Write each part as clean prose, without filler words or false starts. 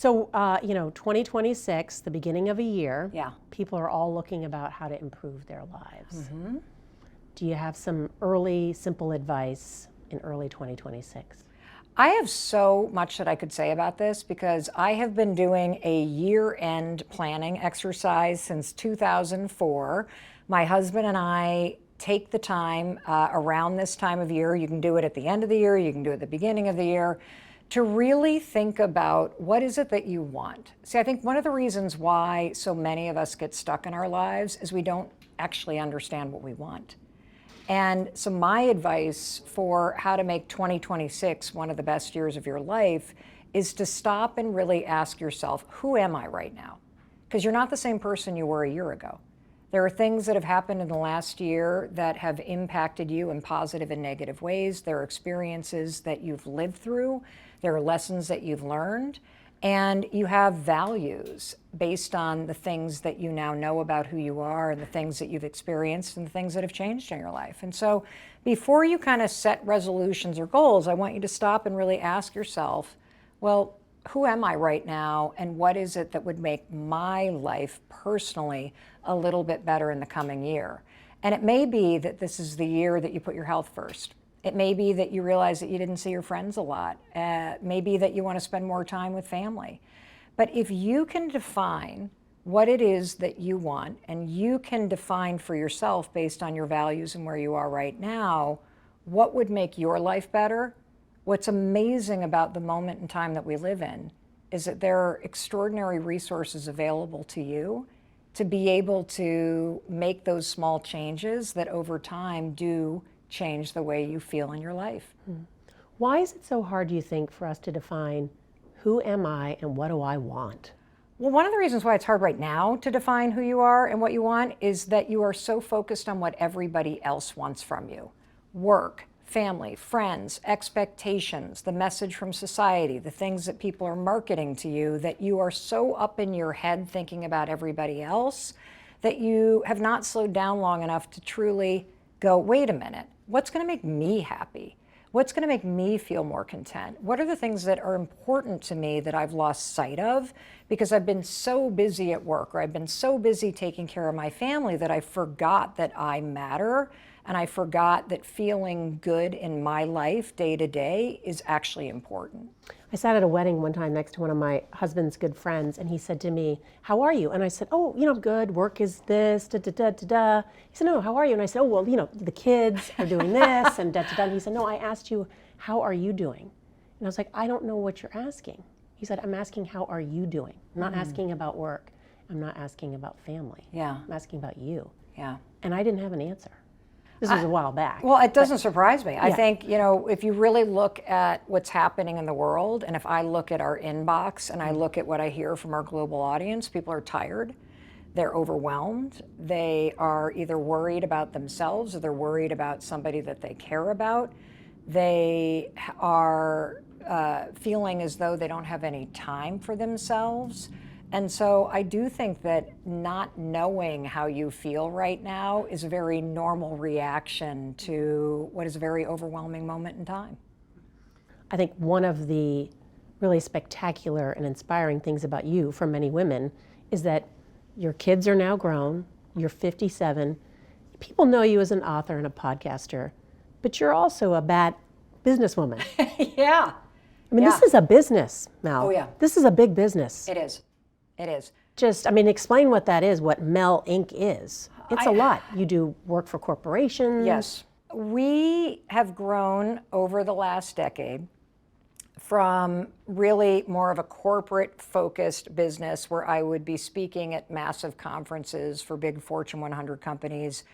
So, 2026, the beginning of a year, Yeah. people are all looking about how to improve their lives. Mm-hmm. Do you have some early, simple advice in early 2026? I have so much that I could say about this because I have been doing a year-end planning exercise since 2004. My husband and I take the time around this time of year. You can do it at the end of the year, you can do it at the beginning of the year, to really think about what is it that you want. See, I think one of the reasons why so many of us get stuck in our lives is we don't actually understand what we want. And so my advice for how to make 2026 one of the best years of your life is to stop and really ask yourself, who am I right now? Because you're not the same person you were a year ago. There are things that have happened in the last year that have impacted you in positive and negative ways. There are experiences that you've lived through. There are lessons that you've learned. And you have values based on the things that you now know about who you are and the things that you've experienced and the things that have changed in your life. And so before you kind of set resolutions or goals, I want you to stop and really ask yourself, well, who am I right now? And what is it that would make my life personally a little bit better in the coming year? And it may be that this is the year that you put your health first. It may be that you realize that you didn't see your friends a lot. Maybe that you want to spend more time with family. But if you can define what it is that you want, and you can define for yourself based on your values and where you are right now, what would make your life better? What's amazing about the moment in time that we live in is that there are extraordinary resources available to you to be able to make those small changes that over time do change the way you feel in your life. Why is it so hard, do you think, for us to define who am I and what do I want? Well, one of the reasons why it's hard right now to define who you are and what you want is that you are so focused on what everybody else wants from you. Work, family, friends, expectations, the message from society, the things that people are marketing to you, that you are so up in your head thinking about everybody else that you have not slowed down long enough to truly go, wait a minute, what's going to make me happy? What's going to make me feel more content? What are the things that are important to me that I've lost sight of because I've been so busy at work, or I've been so busy taking care of my family that I forgot that I matter, and I forgot that feeling good in my life day to day is actually important. I sat at a wedding one time next to one of my husband's good friends, and he said to me, how are you? And I said, oh, good, work is this, da, da, da, da, da. He said, no, how are you? And I said, oh, well, the kids are doing this, and da, da, da. And he said, no, I asked you, how are you doing? And I was like, I don't know what you're asking. He said, I'm asking, how are you doing? I'm not asking about work. I'm not asking about family. Yeah. I'm asking about you. Yeah. And I didn't have an answer. This was a while back. Well, it doesn't surprise me. I think, if you really look at what's happening in the world, and if I look at our inbox and I look at what I hear from our global audience, people are tired. They're overwhelmed. They are either worried about themselves or they're worried about somebody that they care about. They are feeling as though they don't have any time for themselves. And so I do think that not knowing how you feel right now is a very normal reaction to what is a very overwhelming moment in time. I think one of the really spectacular and inspiring things about you for many women is that your kids are now grown, you're 57, people know you as an author and a podcaster, but you're also a bad businesswoman. Yeah. I mean, this is a business, Mel. Oh, yeah. This is a big business. It is. It is. Explain what that is, what Mel Inc. is. It's a lot. You do work for corporations. Yes. We have grown over the last decade from really more of a corporate-focused business where I would be speaking at massive conferences for big Fortune 100 companies,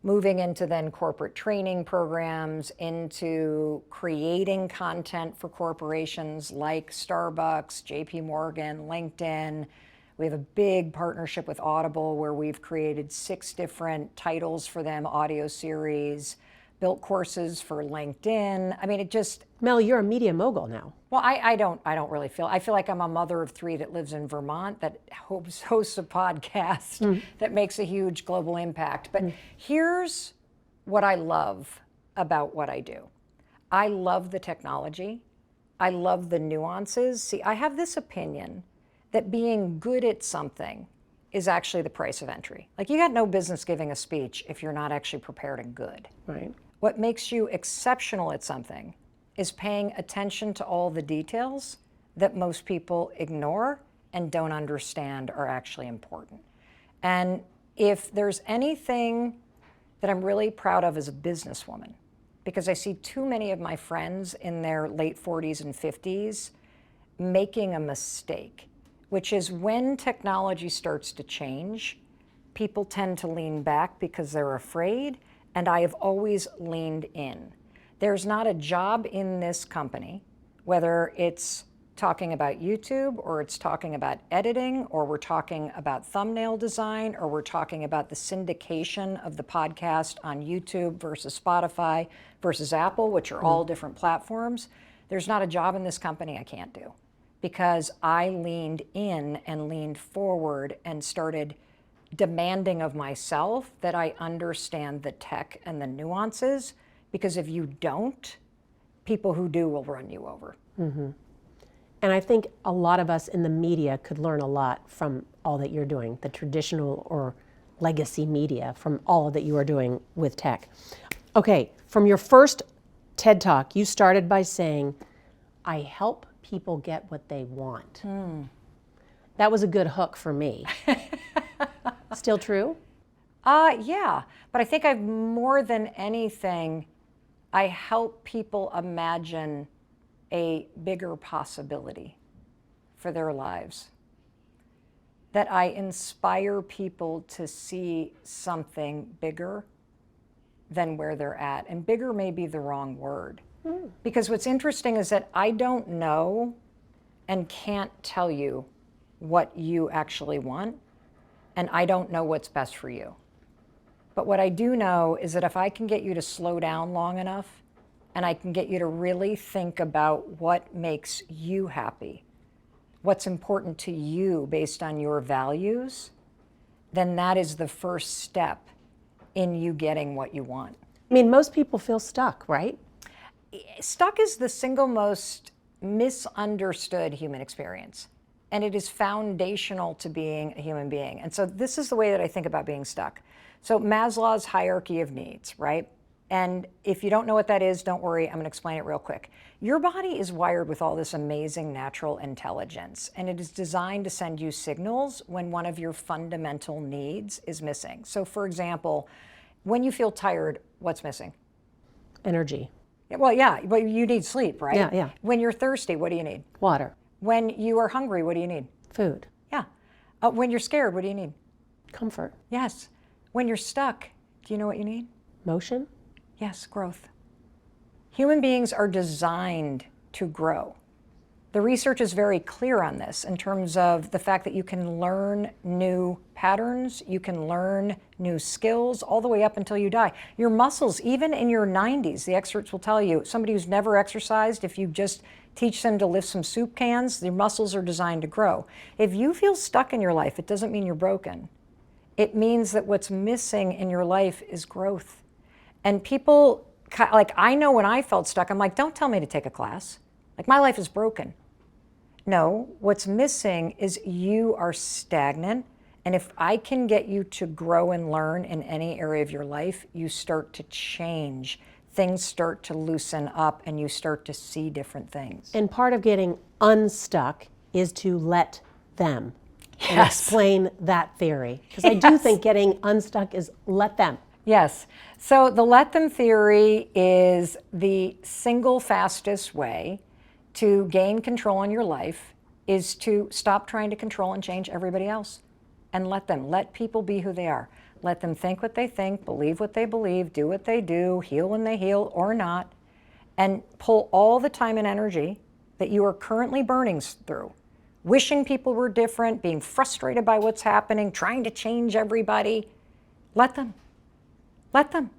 moving into then corporate training programs, into creating content for corporations like Starbucks, JP Morgan, LinkedIn. We have a big partnership with Audible where we've created 6 different titles for them, audio series, built courses for LinkedIn. I mean, it just... Mel, you're a media mogul now. Well, I don't really feel, I feel like I'm a mother of 3 that lives in Vermont that hosts a podcast that makes a huge global impact. But here's what I love about what I do. I love the technology. I love the nuances. See, I have this opinion that being good at something is actually the price of entry. Like, you got no business giving a speech if you're not actually prepared and good. Right. What makes you exceptional at something is paying attention to all the details that most people ignore and don't understand are actually important. And if there's anything that I'm really proud of as a businesswoman, because I see too many of my friends in their late 40s and 50s making a mistake, which is when technology starts to change, people tend to lean back because they're afraid, and I have always leaned in. There's not a job in this company, whether it's talking about YouTube, or it's talking about editing, or we're talking about thumbnail design, or we're talking about the syndication of the podcast on YouTube versus Spotify versus Apple, which are all different platforms. There's not a job in this company I can't do, because I leaned in and leaned forward and started demanding of myself that I understand the tech and the nuances, because if you don't, people who do will run you over. And I think a lot of us in the media could learn a lot from all that you're doing, the traditional or legacy media, from all that you are doing with tech. Okay, from your first TED Talk, you started by saying, I help people get what they want. That was a good hook for me. Still true? Yeah, but I think I've more than anything, I help people imagine a bigger possibility for their lives. That I inspire people to see something bigger than where they're at. And bigger may be the wrong word. Because what's interesting is that I don't know and can't tell you what you actually want, and I don't know what's best for you. But what I do know is that if I can get you to slow down long enough, and I can get you to really think about what makes you happy, what's important to you based on your values, then that is the first step in you getting what you want. I mean, most people feel stuck, right? Stuck is the single most misunderstood human experience, and it is foundational to being a human being. And so this is the way that I think about being stuck. So Maslow's hierarchy of needs, right? And if you don't know what that is, don't worry, I'm going to explain it real quick. Your body is wired with all this amazing natural intelligence, and it is designed to send you signals when one of your fundamental needs is missing. So for example, when you feel tired, what's missing? Energy. Well, yeah, but you need sleep, right? Yeah. When you're thirsty, what do you need? Water. When you are hungry, what do you need? Food. Yeah. When you're scared, what do you need? Comfort. Yes. When you're stuck, do you know what you need? Motion. Yes, growth. Human beings are designed to grow. The research is very clear on this in terms of the fact that you can learn new patterns, you can learn new skills all the way up until you die. Your muscles, even in your 90s, the experts will tell you, somebody who's never exercised, if you just teach them to lift some soup cans, their muscles are designed to grow. If you feel stuck in your life, it doesn't mean you're broken. It means that what's missing in your life is growth. And people, like, I know when I felt stuck, I'm like, don't tell me to take a class. Like, my life is broken. No, what's missing is you are stagnant. And if I can get you to grow and learn in any area of your life, you start to change. Things start to loosen up and you start to see different things. And part of getting unstuck is to let them. And Yes. explain that theory. Because I do think getting unstuck is let them. Yes. So the let them theory is the single fastest way to gain control in your life is to stop trying to control and change everybody else and let them. Let people be who they are. Let them think what they think, believe what they believe, do what they do, heal when they heal or not, and pull all the time and energy that you are currently burning through, wishing people were different, being frustrated by what's happening, trying to change everybody. Let them. Let them.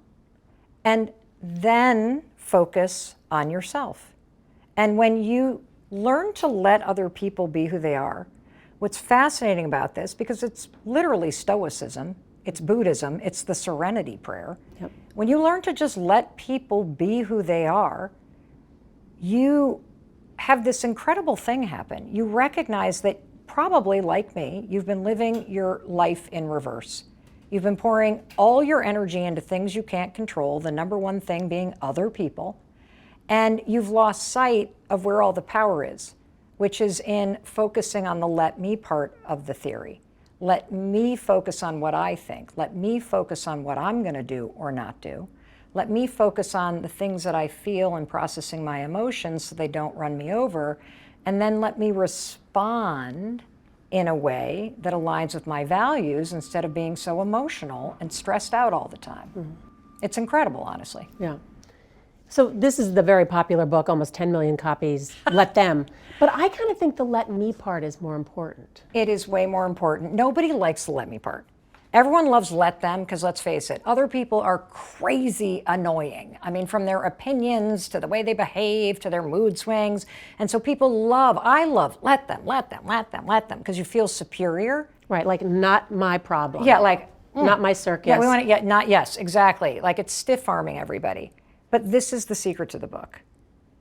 And then focus on yourself. And when you learn to let other people be who they are, what's fascinating about this, because it's literally Stoicism, it's Buddhism, it's the serenity prayer. Yep. When you learn to just let people be who they are, you have this incredible thing happen. You recognize that probably, like me, you've been living your life in reverse. You've been pouring all your energy into things you can't control, the number one thing being other people, and you've lost sight of where all the power is, which is in focusing on the let me part of the theory. Let me focus on what I think. Let me focus on what I'm going to do or not do. Let me focus on the things that I feel and processing my emotions so they don't run me over. And then let me respond in a way that aligns with my values instead of being so emotional and stressed out all the time. Mm-hmm. It's incredible, honestly. Yeah. So this is the very popular book, almost 10 million copies, Let Them. But I kind of think the let me part is more important. It is way more important. Nobody likes the let me part. Everyone loves let them because, let's face it, other people are crazy annoying. I mean, from their opinions to the way they behave to their mood swings. And so I love let them, because you feel superior. Right, like not my problem. Yeah, like. Not my circus. Yeah, we want to, yes, exactly. Like it's stiff arming everybody. But this is the secret to the book.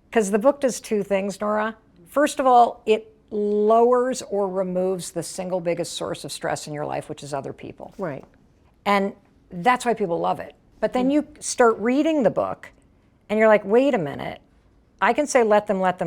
Because the book does two things, Norah. First of all, it lowers or removes the single biggest source of stress in your life, which is other people. Right. And that's why people love it. But then you start reading the book and you're like, wait a minute, I can say let them, but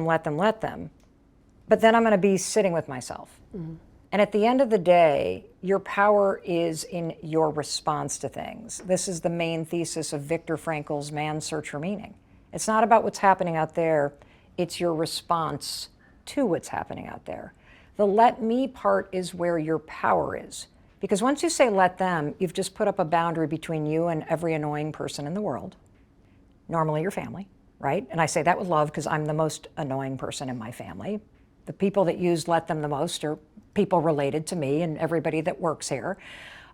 then I'm going to be sitting with myself. Mm-hmm. And at the end of the day, your power is in your response to things. This is the main thesis of Viktor Frankl's Man's Search for Meaning. It's not about what's happening out there, it's your response to what's happening out there. The let me part is where your power is. Because once you say let them, you've just put up a boundary between you and every annoying person in the world. Normally your family, right? And I say that with love because I'm the most annoying person in my family. The people that use let them the most are people related to me and everybody that works here.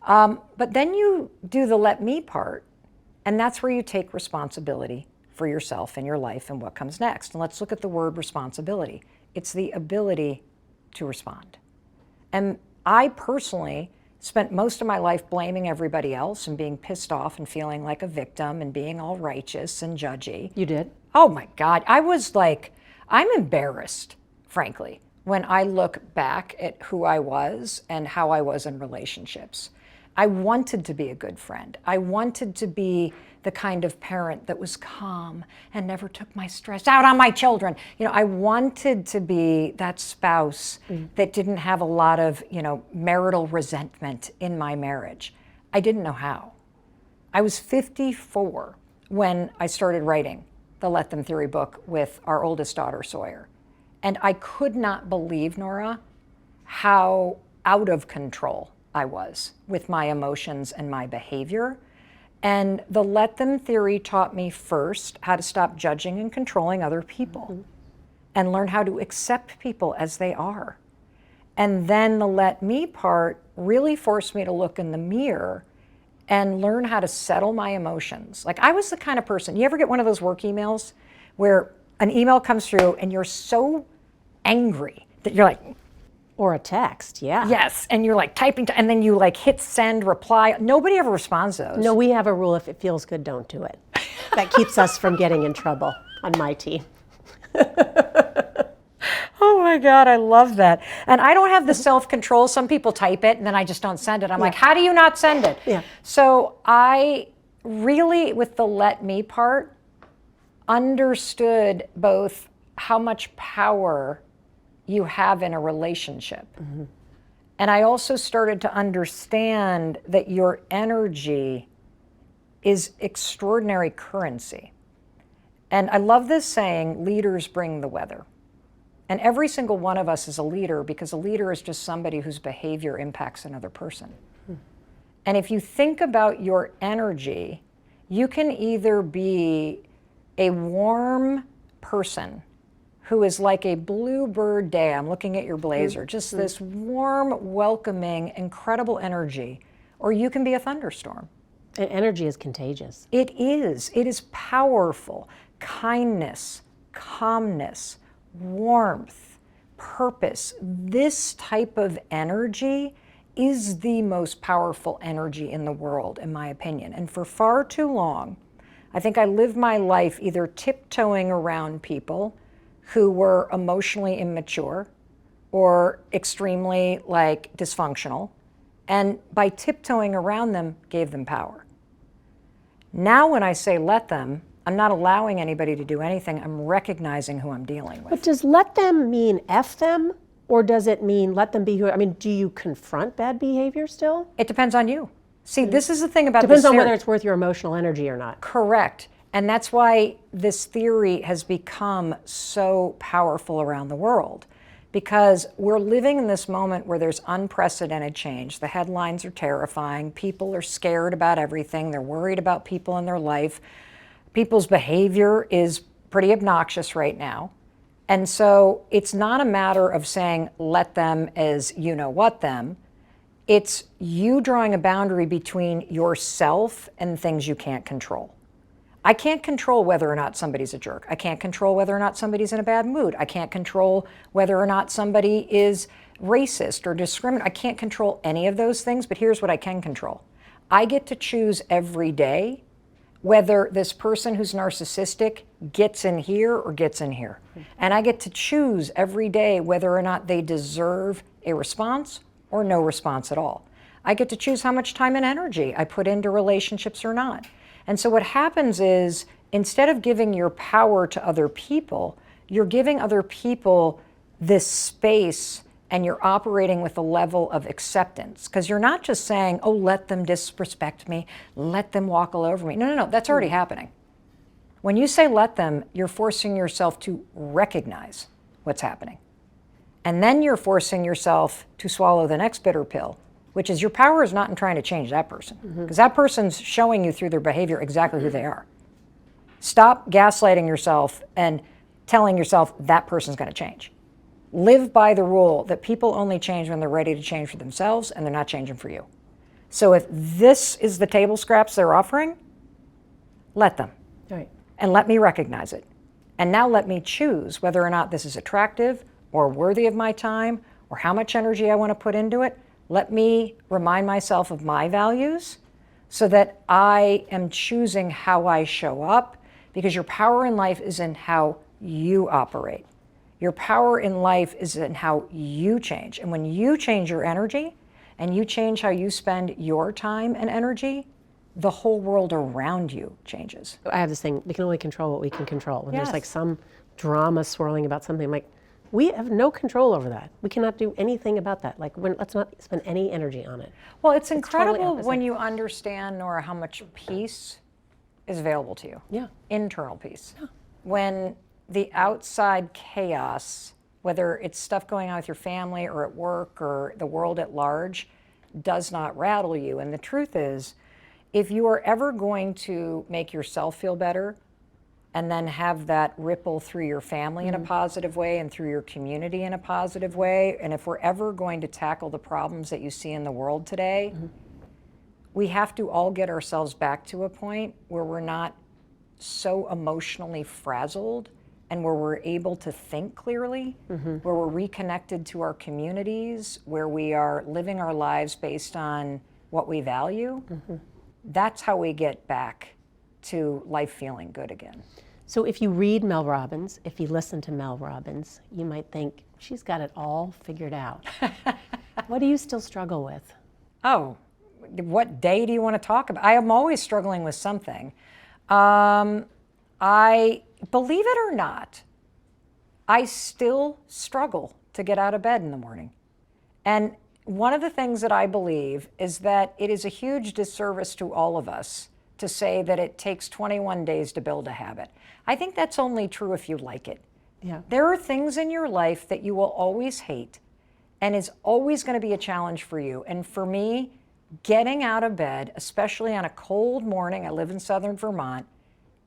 But then you do the let me part, and that's where you take responsibility for yourself and your life and what comes next. And let's look at the word responsibility. It's the ability to respond. And I personally spent most of my life blaming everybody else and being pissed off and feeling like a victim and being all righteous and judgy. You did? Oh my God. I was like, I'm embarrassed, frankly, when I look back at who I was and how I was in relationships. I wanted to be a good friend. I wanted to be the kind of parent that was calm and never took my stress out on my children. You know, I wanted to be that spouse that didn't have a lot of, marital resentment in my marriage. I didn't know how. I was 54 when I started writing the Let Them Theory book with our oldest daughter, Sawyer. And I could not believe, Norah, how out of control I was with my emotions and my behavior. And the Let Them Theory taught me first how to stop judging and controlling other people and learn how to accept people as they are. And then the Let Me part really forced me to look in the mirror and learn how to settle my emotions. Like I was the kind of person, you ever get one of those work emails where an email comes through and you're so angry that you're like, or a text, yeah. Yes, and you're like typing, and then you like hit send, reply. Nobody ever responds to those. No, we have a rule, if it feels good, don't do it. That keeps us from getting in trouble on my team. Oh my God, I love that. And I don't have the self-control. Some people type it and then I just don't send it. I'm like, how do you not send it? Yeah. So I really, with the let me part, understood both how much power you have in a relationship. Mm-hmm. And I also started to understand that your energy is extraordinary currency. And I love this saying, leaders bring the weather. And every single one of us is a leader because a leader is just somebody whose behavior impacts another person. Mm-hmm. And if you think about your energy, you can either be a warm person who is like a bluebird day. I'm looking at your blazer, just this warm, welcoming, incredible energy. Or you can be a thunderstorm. And energy is contagious. It is. It is powerful. Kindness, calmness, warmth, purpose. This type of energy is the most powerful energy in the world, in my opinion. And for far too long, I think I lived my life either tiptoeing around people who were emotionally immature or extremely dysfunctional, and by tiptoeing around them, gave them power. Now when I say let them, I'm not allowing anybody to do anything. I'm recognizing who I'm dealing with. But does let them mean F them? Or does it mean let them be who? I mean, do you confront bad behavior still? It depends on you. See, this is the thing about Depends this on theory. whether it's worth your emotional energy or not. Correct. And that's why this theory has become so powerful around the world, because we're living in this moment where there's unprecedented change. The headlines are terrifying. People are scared about everything. They're worried about people in their life. People's behavior is pretty obnoxious right now. And so it's not a matter of saying, let them as you know what them. It's you drawing a boundary between yourself and things you can't control. I can't control whether or not somebody's a jerk. I can't control whether or not somebody's in a bad mood. I can't control whether or not somebody is racist or discriminatory. I can't control any of those things, but here's what I can control. I get to choose every day whether this person who's narcissistic gets in here or gets in here. And I get to choose every day whether or not they deserve a response or no response at all. I get to choose how much time and energy I put into relationships or not. And so what happens is, instead of giving your power to other people, you're giving other people this space, and you're operating with a level of acceptance. Because you're not just saying, oh, let them disrespect me, let them walk all over me. No, no, no, that's already happening. When you say let them, you're forcing yourself to recognize what's happening. And then you're forcing yourself to swallow the next bitter pill, which is your power is not in trying to change that person, because that person's showing you through their behavior exactly who they are. Stop gaslighting yourself and telling yourself that person's going to change. Live by the rule that people only change when they're ready to change for themselves, and they're not changing for you. So if this is the table scraps they're offering, let them. Right. And let me recognize it. And now let me choose whether or not this is attractive or worthy of my time or how much energy I want to put into it. Let me remind myself of my values so that I am choosing how I show up, because your power in life is in how you operate. Your power in life is in how you change. And when you change your energy and you change how you spend your time and energy, the whole world around you changes. I have this thing, we can only control what we can control. When Yes. there's like some drama swirling about something, I'm like, we have no control over that. We cannot do anything about that. Like, let's not spend any energy on it. Well, it's totally incredible opposite. when you understand, Norah, how much peace is available to you. Yeah. Internal peace. Yeah. When the outside chaos, whether it's stuff going on with your family or at work or the world at large, does not rattle you. And the truth is, if you are ever going to make yourself feel better and then have that ripple through your family in a positive way and through your community in a positive way, and if we're ever going to tackle the problems that you see in the world today, we have to all get ourselves back to a point where we're not so emotionally frazzled and where we're able to think clearly, where we're reconnected to our communities, where we are living our lives based on what we value. That's how we get back to life feeling good again. So if you read Mel Robbins, if you listen to Mel Robbins, you might think, she's got it all figured out. What do you still struggle with? Oh, what day do you want to talk about? I am always struggling with something. I, believe it or not, I still struggle to get out of bed in the morning. And one of the things that I believe is that it is a huge disservice to all of us to say that it takes 21 days to build a habit. I think that's only true if you like it. Yeah. There are things in your life that you will always hate and is always going to be a challenge for you. And for me, getting out of bed, especially on a cold morning, I live in southern Vermont,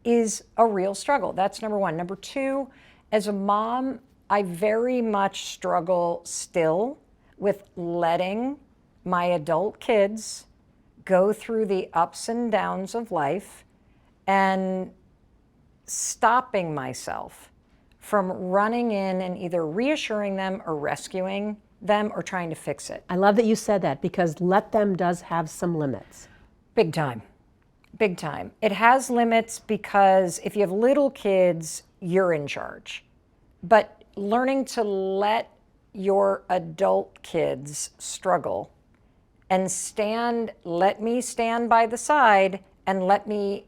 is a real struggle. That's number one. Number two, as a mom, I very much struggle still with letting my adult kids go through the ups and downs of life and stopping myself from running in and either reassuring them or rescuing them or trying to fix it. I love that you said that, because let them does have some limits. Big time. Big time. It has limits because if you have little kids, you're in charge. But learning to let your adult kids struggle and let me stand by the side and let me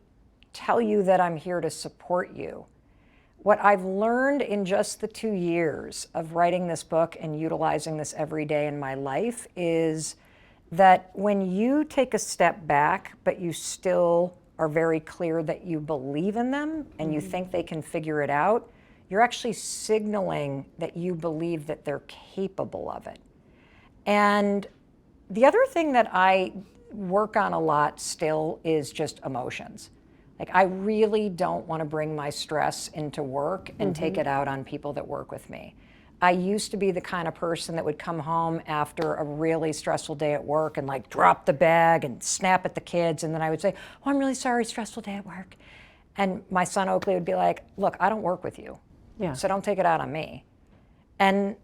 tell you that I'm here to support you. What I've learned in just the 2 years of writing this book and utilizing this every day in my life is that when you take a step back, but you still are very clear that you believe in them and you think they can figure it out, you're actually signaling that you believe that they're capable of it. And the other thing that I work on a lot still is just emotions. Like, I really don't want to bring my stress into work and take it out on people that work with me. I used to be the kind of person that would come home after a really stressful day at work and like drop the bag and snap at the kids. And then I would say, oh, I'm really sorry, stressful day at work. And my son Oakley would be like, look, I don't work with you. Yeah. So don't take it out on me. And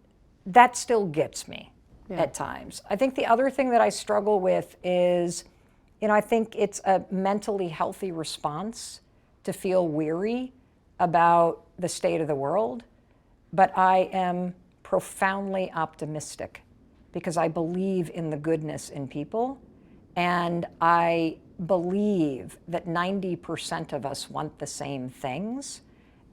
that still gets me at times. I think the other thing that I struggle with is, I think it's a mentally healthy response to feel weary about the state of the world. But I am profoundly optimistic because I believe in the goodness in people. And I believe that 90% of us want the same things.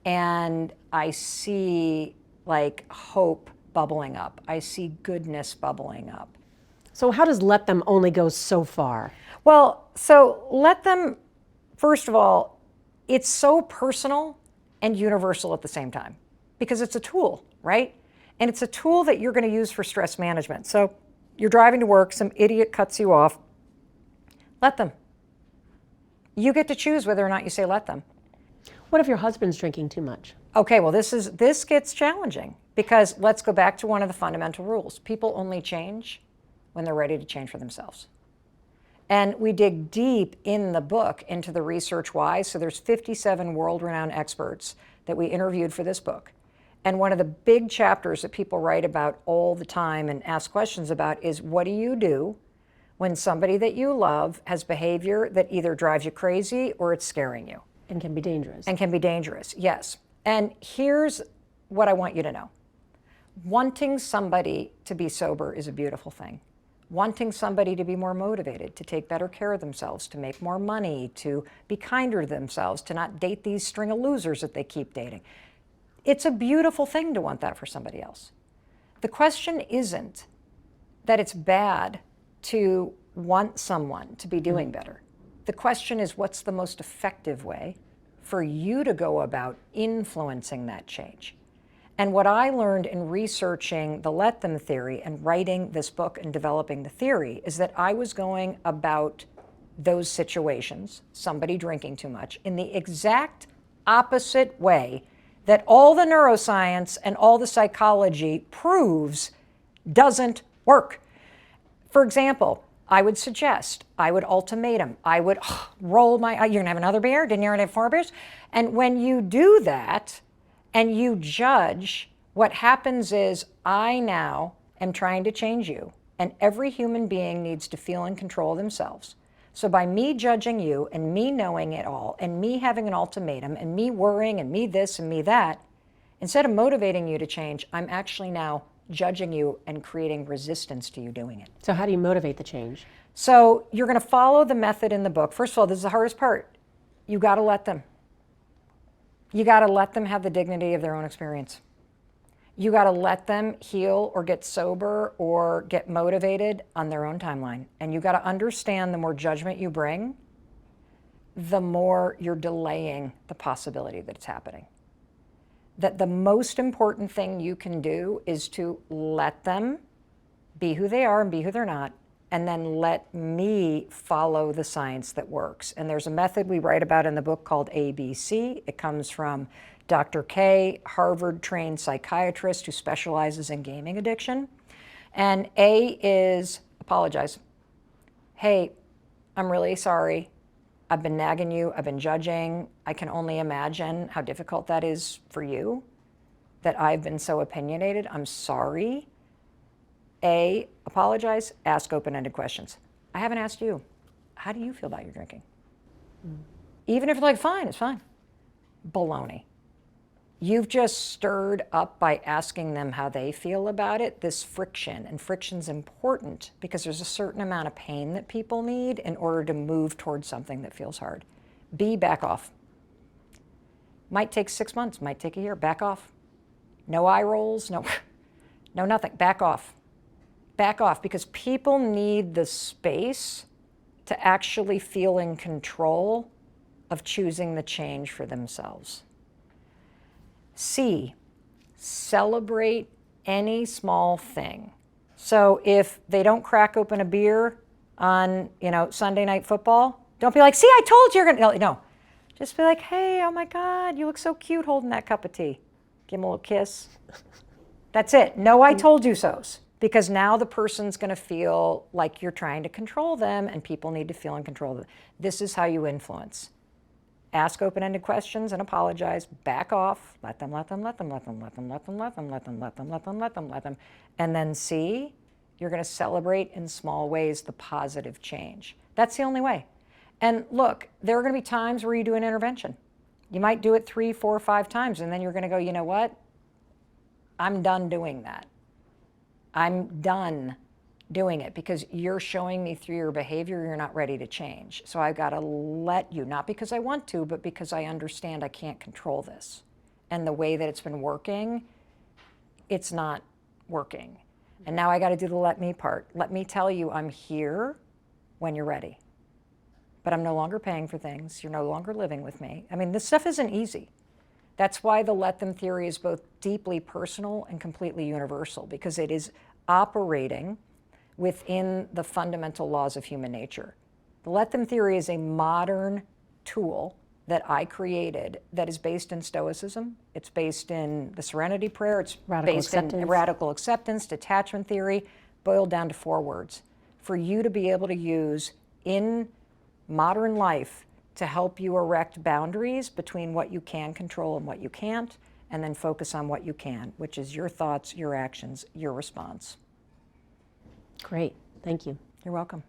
And I see like hope bubbling up. I see goodness bubbling up. So how does let them only go so far? Well, so let them, first of all, it's so personal and universal at the same time because it's a tool, right? And it's a tool that you're going to use for stress management. So you're driving to work, some idiot cuts you off. Let them. You get to choose whether or not you say let them. What if your husband's drinking too much? Okay, well, this gets challenging because let's go back to one of the fundamental rules. People only change when they're ready to change for themselves. And we dig deep in the book into the research why. So there's 57 world-renowned experts that we interviewed for this book. And one of the big chapters that people write about all the time and ask questions about is, what do you do when somebody that you love has behavior that either drives you crazy or it's scaring you? And can be dangerous. And can be dangerous, yes. And here's what I want you to know. Wanting somebody to be sober is a beautiful thing. Wanting somebody to be more motivated, to take better care of themselves, to make more money, to be kinder to themselves, to not date these string of losers that they keep dating. It's a beautiful thing to want that for somebody else. The question isn't that it's bad to want someone to be doing better. The question is, what's the most effective way for you to go about influencing that change? And what I learned in researching the let them theory and writing this book and developing the theory is that I was going about those situations, somebody drinking too much, in the exact opposite way that all the neuroscience and all the psychology proves doesn't work. For example, I would suggest, I would ultimatum, I would roll my, you're gonna have another beer? Didn't you already have 4 beers? And when you do that, and you judge, what happens is I now am trying to change you. And every human being needs to feel in control of themselves. So by me judging you and me knowing it all and me having an ultimatum and me worrying and me this and me that, instead of motivating you to change, I'm actually now judging you and creating resistance to you doing it. So how do you motivate the change? So you're going to follow the method in the book. First of all, this is the hardest part. You got to let them. You got to let them have the dignity of their own experience. You got to let them heal or get sober or get motivated on their own timeline. And you got to understand the more judgment you bring, the more you're delaying the possibility that it's happening. That the most important thing you can do is to let them be who they are and be who they're not, and then let me follow the science that works. And there's a method we write about in the book called ABC. It comes from Dr. K, Harvard-trained psychiatrist who specializes in gaming addiction. And A is apologize. Hey, I'm really sorry. I've been nagging you. I've been judging. I can only imagine how difficult that is for you, that I've been so opinionated. I'm sorry. A, apologize, ask open-ended questions. I haven't asked you, how do you feel about your drinking? Even if you're like, fine, it's fine. Baloney. You've just stirred up, by asking them how they feel about it, this friction. And friction's important because there's a certain amount of pain that people need in order to move towards something that feels hard. Back off. Might take 6 months, might take a year. Back off. No eye rolls, no nothing. Back off. Back off, because people need the space to actually feel in control of choosing the change for themselves. C, celebrate any small thing. So if they don't crack open a beer on, Sunday night football, don't be like, see, I told you you're gonna, no. Just be like, hey, oh my God, you look so cute holding that cup of tea. Give them a little kiss. That's it. No, I told you so's. Because now the person's going to feel like you're trying to control them, and people need to feel in control of them. This is how you influence. Ask open-ended questions and apologize. Back off. Let them. And then C, you're going to celebrate in small ways the positive change. That's the only way. And look, there are going to be times where you do an intervention. You might do it 3, 4, 5 times, and then you're going to go, you know what? I'm done doing that. I'm done doing it because you're showing me through your behavior you're not ready to change. So I've got to let you, not because I want to, but because I understand I can't control this. And the way that it's been working, it's not working. And now I got to do the let me part. Let me tell you I'm here when you're ready. But I'm no longer paying for things. You're no longer living with me. I mean, this stuff isn't easy. That's why the let them theory is both deeply personal and completely universal, because it is operating within the fundamental laws of human nature. The let them theory is a modern tool that I created that is based in Stoicism. It's based in the Serenity Prayer. It's based in radical acceptance, detachment theory, boiled down to 4 words. For you to be able to use in modern life to help you erect boundaries between what you can control and what you can't, and then focus on what you can, which is your thoughts, your actions, your response. Great. Thank you. You're welcome.